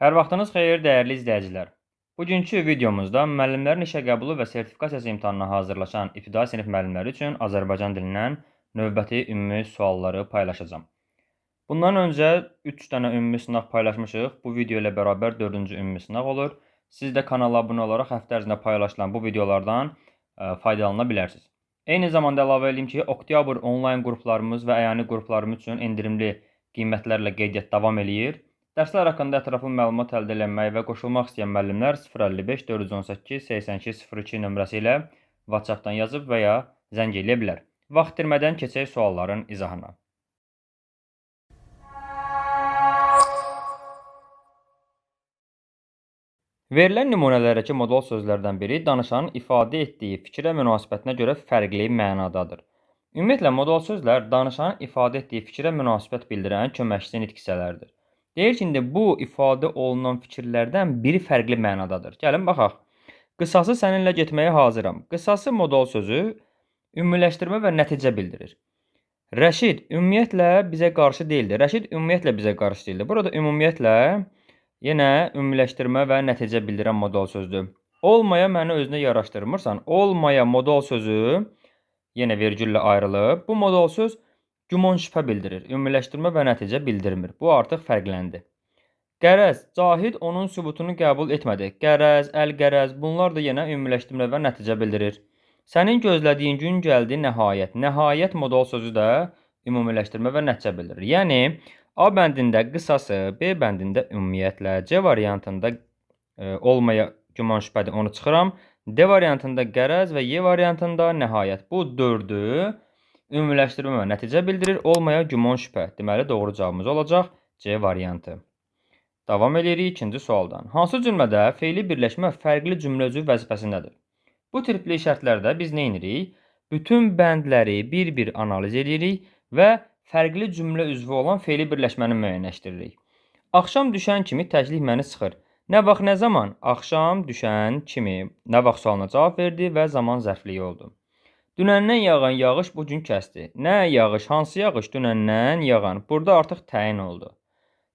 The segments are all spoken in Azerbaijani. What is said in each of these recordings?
Hər vaxtınız xeyir, dəyərli izləyicilər. Bugünkü videomuzda müəllimlərin işə qəbulu və sertifikasiyası imtahanına hazırlaşan ibtidai sinif müəllimləri üçün Azərbaycan dilindən növbəti ümumi sualları paylaşacağam. Bundan öncə 3 dənə ümumi sınaq paylaşmışıq. Bu video ilə bərabər 4-cü ümumi sınaq olur. Siz də kanala abunə olaraq həftə ərzində paylaşılan bu videolardan faydalana bilərsiniz. Eyni zamanda əlavə edeyim ki, oktyabr onlayn qruplarımız və əyani qruplarımız üçün endirimli qiymətlərlə qeydiyyat davam eləyir. Dərslər haqqında ətraflı məlumat əldə etmək və qoşulmaq istəyən müəllimlər 055 418 8202 nömrəsi ilə WhatsApp-dan yazıb və ya zəng eləyə bilər. Vaxt itirmədən keçək sualların izahına. Verilən nümunələrdəki modal sözlərdən biri danışanın ifadə etdiyi fikrə münasibətinə görə fərqli mənadadır. Ümumiyyətlə, modal sözlər danışanın ifadə etdiyi fikrə münasibət bildirən köməkçi nitq hissələrdir. Deyir ki, indi bu ifadə olunan fikirlərdən biri fərqli mənadadır. Gəlin, baxaq. Qısası səninlə getməyə hazıram. Qısası modal sözü ümumiləşdirmə və nəticə bildirir. Rəşid ümumiyyətlə bizə qarşı deyildi. Rəşid ümumiyyətlə bizə qarşı deyildi. Burada ümumiyyətlə yenə ümumiləşdirmə və nəticə bildirən modal sözdür. Olmaya məni özünə yaraşdırmırsan. Olmaya modal sözü yenə vergüllə ayrılıb. Bu modal söz güman şübhə bildirir. Ümumiləşdirmə və nəticə bildirmir. Bu artıq fərqləndi. Qərəz, Cahid onun sübutunu qəbul etmədi. Qərəz, əl-qərəz bunlar da yenə ümumiləşdirmə və nəticə bildirir. Sənin gözlədiyin gün gəldi nəhayət. Nəhayət modal sözü də ümumiləşdirmə və nəticə bildirir. Yəni, A bəndində qısası, B bəndində ümumiyyətlə, C variantında olmaya güman şübhədir, onu çıxıram. D variantında qərəz və Y variantında nəhayət. Bu dördü ümumiləşdirmə və nəticə bildirir, olmaya güman şübhə. Deməli, doğru cavabımız olacaq C variantı. Davam edirik ikinci sualdan. Hansı cümlədə fe'li birləşmə fərqli cümlə üzvü vəzifəsindədir? Bu tipli şərtlərdə biz nə edirik? Bütün bəndləri bir-bir analiz edirik və fərqli cümlə üzvü olan fe'li birləşməni müəyyənləşdiririk. Axşam düşən kimi təclik məni sıxır. Nə vaxt, nə zaman? Axşam düşən kimi. Nə vaxt sualına cavab verdi və zaman zərfliyi oldu. Dünəndən yağan yağış bugün kəsdi. Nə yağış, hansı yağış? Dünəndən yağan. Burada artıq təyin oldu.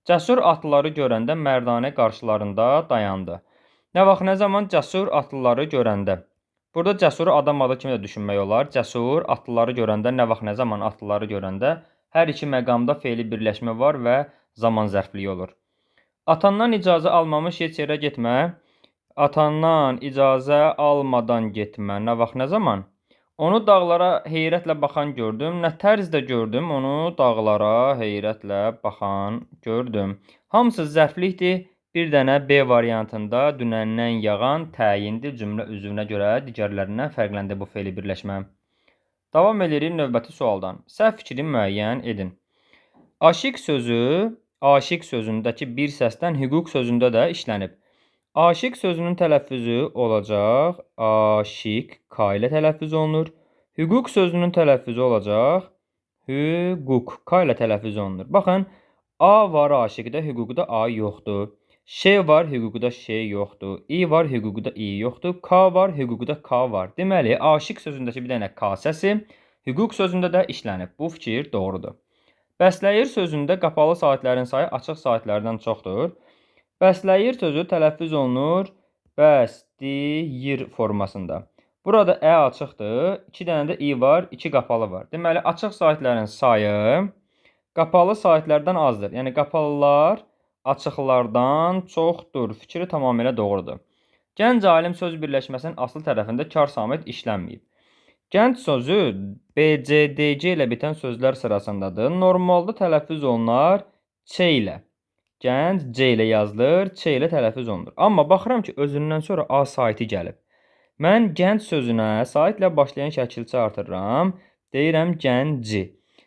Cəsur atlıları görəndə mərdanə qarşılarında dayandı. Nə vaxt, nə zaman? Cəsur atlıları görəndə. Burada cəsuru adam adı kimi də düşünmək olar. Cəsur atlıları görəndə, nə vaxt, nə zaman atlıları görəndə hər iki məqamda fe'li birləşmə var və zaman zərfliyi olur. Atandan icazə almamış heç yerə getmə. Atandan icazə almadan getmə. Nə vaxt, nə zaman? Onu dağlara heyrətlə baxan gördüm. Nə tərzdə gördüm? Onu dağlara heyrətlə baxan gördüm. Hamısı zərflikdir. Bir dənə B variantında dünəndən yağan təyindir cümlə üzvünə görə digərlərindən fərqləndi bu fe'li birləşmə. Davam edirik növbəti sualdan. Səhv fikri müəyyən edin. Aşiq sözündəki bir səsdən hüquq sözündə də işlənib. Aşiq sözünün tələffüzü olacaq. Aşiq K ilə tələffüz olunur. Hüquq sözünün tələffüzü olacaq. Hüquq K ilə tələffüz olunur. Baxın, A var aşiqdə, hüquqda A yoxdur. Ş var, hüquqda Ş yoxdur. İ var, hüquqda İ yoxdur. K var, hüquqda K var. Deməli, aşiq sözündəki bir dənə K səsi hüquq sözündə də işlənib. Bu fikir doğrudur. Bəsləyir sözündə qapalı saitlərin sayı açıq saitlərdən çoxdur. Bəsləyir sözü tələffüz olunur bəsləyir formasında. Burada ə açıqdır. 2 dənə də i var, 2 qapalı var. Deməli, açıq saitlərin sayı qapalı saitlərdən azdır. Yəni, qapalılar açıqlardan çoxdur. Fikri tamamilə doğrudur. Gənc alim söz birləşməsinin asıl tərəfində kar samit işlənməyib. Gənc sözü BCDC ilə bitən sözlər sırasındadır. Normalda tələffüz olunar Ç ilə. Gənc C ilə yazılır, Ç ilə tələffüz olunur. Amma baxıram ki, özündən sonra A saiti gəlib. Mən gənc sözünə saitlə başlayan şəkilçi artırıram. Deyirəm gənci.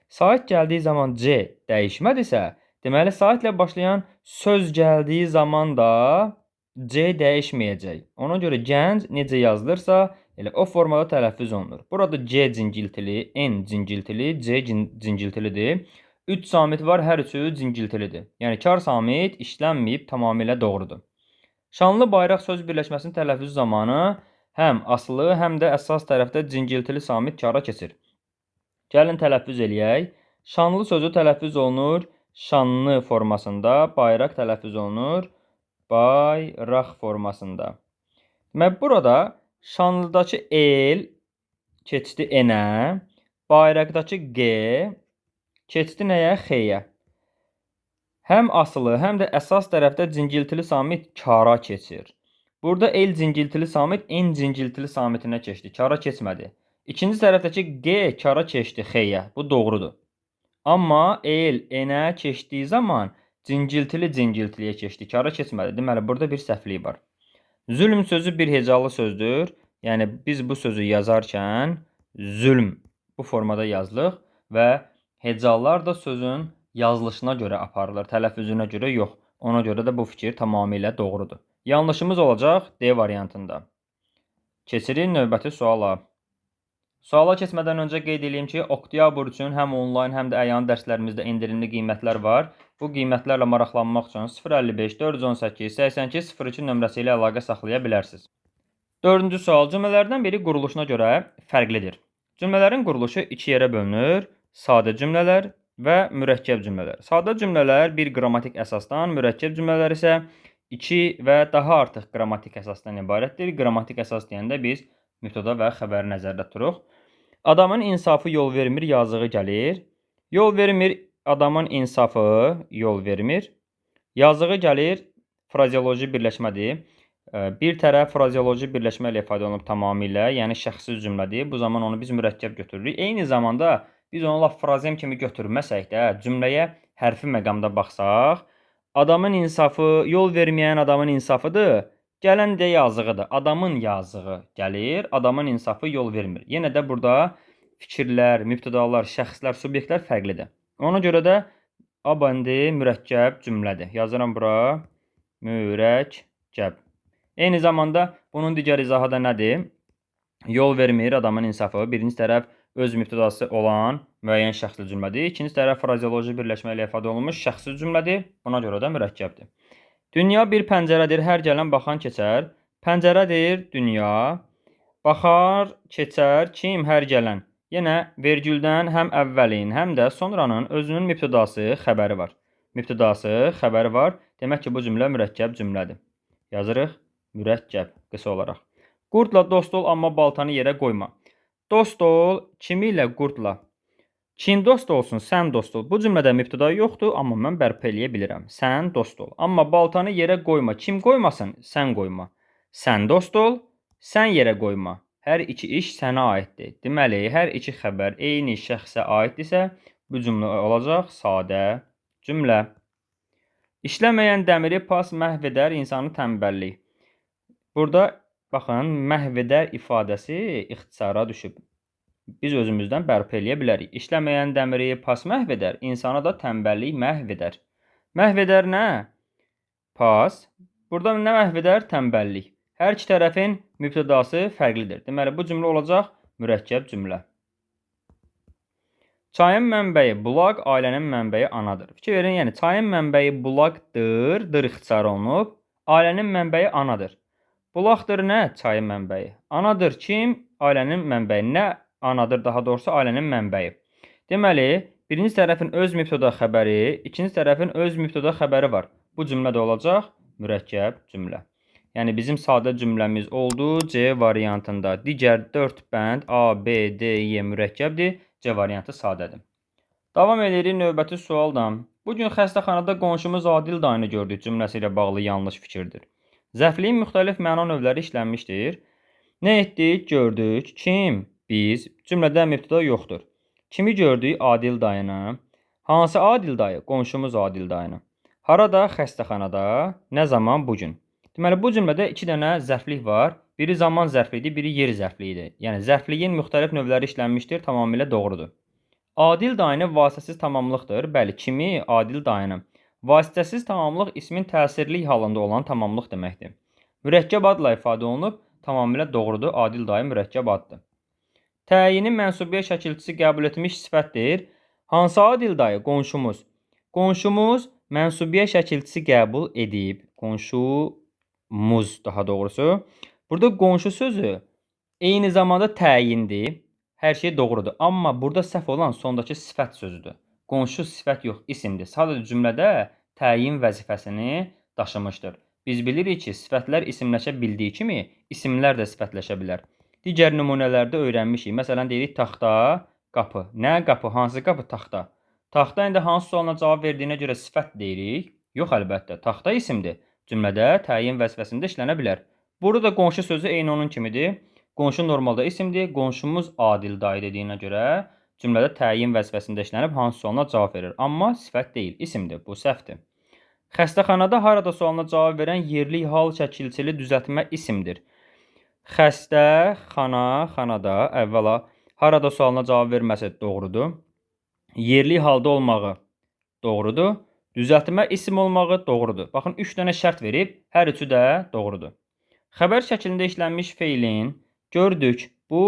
Sait gəldiyi zaman C dəyişmədirsə, deməli saitlə başlayan söz gəldiyi zaman da C dəyişməyəcək. Ona görə gənc necə yazılırsa, elə o formada tələffüz olunur. Burada C cingiltili, N cingiltili, C cingiltilidir. 3 samit var, hər üçü cingiltilidir. Yəni, kar samit işlənməyib, tamamilə doğrudur. Şanlı bayraq söz birləşməsinin tələffüzü zamanı həm asılı, həm də əsas tərəfdə cingiltili samit kara keçir. Gəlin tələffüz eləyək. Şanlı sözü tələffüz olunur şanlı formasında, bayraq tələffüz olunur Bayraq formasında. Deməli, burada şanlıdakı el keçdi N-ə, bayraqdakı G keçdi nəyə? X-yə. Həm asılı, həm də əsas tərəfdə cingiltili samit kara keçir. Burada el cingiltili samit N cingiltili samitinə keçdi. Kara keçmədi. İkinci tərəfdəki G kara keçdi X-yə. Bu doğrudur. Amma el N-ə keçdiyi zaman cingiltiliyə keçdi. Kara keçmədi. Deməli, burada bir səhvlik var. Zülm sözü bir hecalı sözdür. Yəni, biz bu sözü yazarkən zülm bu formada yazılır və hecalar da sözün yazılışına görə aparılır, tələffüzünə görə yox. Ona görə də bu fikir tamamilə doğrudur. Yanlışımız olacaq D variantında. Keçirik növbəti suala. Suala keçmədən öncə qeyd edeyim ki, oktyabr üçün həm onlayn, həm də əyani dərslərimizdə endirimli qiymətlər var. Bu qiymətlərlə maraqlanmaq üçün 055 418 82 02 nömrəsi ilə əlaqə saxlaya bilərsiniz. Dördüncü sual. Cümlələrdən biri quruluşuna görə fərqlidir. Cümlələrin quruluşu iki yerə bölünür. Sadə cümlələr və mürəkkəb cümlələr. Sadə cümlələr bir qrammatik əsasdan, mürəkkəb cümlələr isə iki və daha artıq qrammatik əsasdan ibarətdir. Qrammatik əsas deyəndə biz mübtəda və xəbəri nəzərdə tuturuq. Adamın insafı yol vermir, yazığı gəlir. Yol vermir, adamın insafı yol vermir. Yazığı gəlir, frazeoloji birləşmədir. Bir tərəf frazeoloji birləşmə ilə ifadə olunub tamamilə, yəni şəxsiz cümlədir. Bu zaman onu biz mürəkkəb götürürük. Eyni zamanda biz onu laf frazem kimi götürməsək də, cümləyə hərfi məqamda baxsaq, adamın insafı, yol verməyən adamın insafıdır, gələn də yazığıdır. Adamın yazığı gəlir, adamın insafı yol vermir. Yenə də burada fikirlər, mübtədalar, şəxslər, subyektlər fərqlidir. Ona görə də A bəndi mürəkkəb cümlədir. Yazıram bura, mürəkkəb. Eyni zamanda bunun digər izahı da nədir? Yol vermir adamın insafı. Birinci tərəf öz mübtədası olan müəyyən şəxsli cümlədir. İkinci tərəf frazeoloji birləşmə ilə ifadə olunmuş şəxsi cümlədir. Buna görə də mürəkkəbdir. Dünya bir pəncərədir, hər gələn baxan keçər. Pəncərədir dünya. Baxar, keçər, kim? Hər gələn. Yenə vergüldən həm əvvəlin, həm də sonranın özünün mübtədası, xəbəri var. Mübtədası, xəbəri var. Demək ki, bu cümlə mürəkkəb cümlədir. Yazırıq mürəkkəb qısa olaraq. Qurdla dost ol, amma baltanı yerə qoyma. Dost ol, kimi ilə qurdla? Kim dost olsun, sən dost ol. Bu cümlədə mübtəda yoxdur, amma mən bərpa eləyə bilirəm. Sən dost ol. Amma baltanı yerə qoyma. Kim qoymasın, sən qoyma. Sən dost ol, sən yerə qoyma. Hər iki iş sənə aiddir. Deməli, hər iki xəbər eyni şəxsə aiddirsə, bu cümlə olacaq sadə cümlə. İşləməyən dəmiri pas məhv edər, insanı tənbəllik. Burada, baxın, məhv edər ifadəsi ixtisara düşüb. Biz özümüzdən bərpa eləyə bilərik. İşləməyən dəmiri pas məhv edər, insana da tənbəllik məhv edər. Məhv edər nə? Pas. Burada nə məhv edər? Tənbəllik. Hər iki tərəfin mübtədası fərqlidir. Deməli, bu cümlə olacaq mürəkkəb cümlə. Çayın mənbəyi bulaq, ailənin mənbəyi anadır. Fikir verin, yəni çayın mənbəyi bulaqdır, dır ixtisar olunub. Ailənin mənbəyi anadır. Bulaqdır nə? Çayın mənbəyi. Anadır kim? Ailənin mənbəyi. Nə anadır, daha doğrusu ailənin mənbəyi. Deməli, birinci tərəfin öz mübtəda xəbəri, ikinci tərəfin öz mübtəda xəbəri var. Bu cümlə də olacaq mürəkkəb cümlə. Yəni, bizim sadə cümləmiz oldu C variantında. Digər 4 bənd A, B, D, E mürəkkəbdir. C variantı sadədir. Davam edirik növbəti sualdan. Bugün xəstəxanada qonşumuz Adil dayını gördük cümləsi ilə bağlı yanlış fikirdir. Zərfliyin müxtəlif məna növləri işlənmişdir. Nə etdik? Gördük. Kim? Biz. Cümlədə mübtəda yoxdur. Kimi gördük? Adil dayını. Hansı Adil dayı? Qonşumuz Adil dayını. Harada? Xəstəxanada. Nə zaman? Bugün. Deməli, bu cümlədə iki dənə zərflik var. Biri zaman zərfliyidir, biri yer zərfliyidir. Yəni, zərfliyin müxtəlif növləri işlənmişdir, tamamilə doğrudur. Adil dayını vasitəsiz tamamlıqdır. Bəli, kimi? Adil dayını. Vasitəsiz tamamlıq ismin təsirli halında olan tamamlıq deməkdir. Mürəkkəb adla ifadə olunub, tamamilə doğrudur. Adil dayı mürəkkəb addır. Təyini mənsubiyyət şəkilçisi qəbul etmiş sifətdir. Hansı Adil dayı? Qonşumuz. Qonşumuz mənsubiyyət şəkilçisi qəbul edib. Qonşumuz daha doğrusu. Burada qonşu sözü eyni zamanda təyindir. Hər şey doğrudur. Amma burada səhv olan sondakı sifət sözüdür. Qonşu sifət yox, isimdir. Sadəcə cümlədə təyin vəzifəsini daşımışdır. Biz bilirik ki, sifətlər isimləşə bildiyi kimi, isimlər də sifətləşə bilər. Digər nümunələrdə öyrənmişik. Məsələn, deyirik taxta, qapı. Nə qapı? Hansı qapı? Taxta. Taxta indi hansı sualına cavab verdiyinə görə sifət deyirik? Yox, əlbəttə. Taxta isimdir. Cümlədə təyin vəzifəsində işlənə bilər. Burada da qonşu sözü eyni onun kimidir. Qonşu normalda isimdir. Qonşumuz Adil dayı dediyinə görə cümlədə təyin vəzifəsində işlənib hansı sualına cavab verir. Amma sifət deyil, isimdir. Bu səhvdir. Xəstəxanada harada sualına cavab verən yerli hal şəkilçili düzəltmə isimdir. Xəstəxana, xanada əvvəla harada sualına cavab verməsi doğrudur. Yerli halda olmağı doğrudur. Düzəltmə isim olmağı doğrudur. Baxın, 3 dənə şərt verib, hər üçü də doğrudur. Xəbər şəklində işlənmiş feilin gördük, bu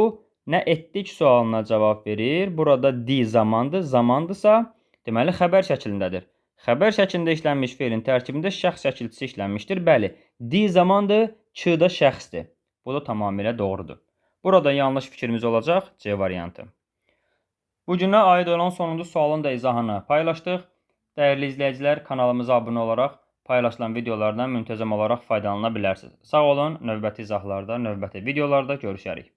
nə etdik sualına cavab verir. Burada di zamandır, zamandırsa, deməli xəbər şəklindədir. Xəbər şəklində işlənmiş feilin tərkibində şəxs şəkilçisi işlənmişdir. Bəli, di zamandır, ç da şəxsdir. Bu da tamamilə doğrudur. Burada yanlış fikrimiz olacaq, C variantı. Bu günə aid olan sonuncu sualın da izahını paylaşdıq. Dəyərli izləyicilər, kanalımıza abunə olaraq paylaşılan videolardan müntəzəm olaraq faydalana bilərsiniz. Sağ olun, növbəti izahlarda, növbəti videolarda görüşərik.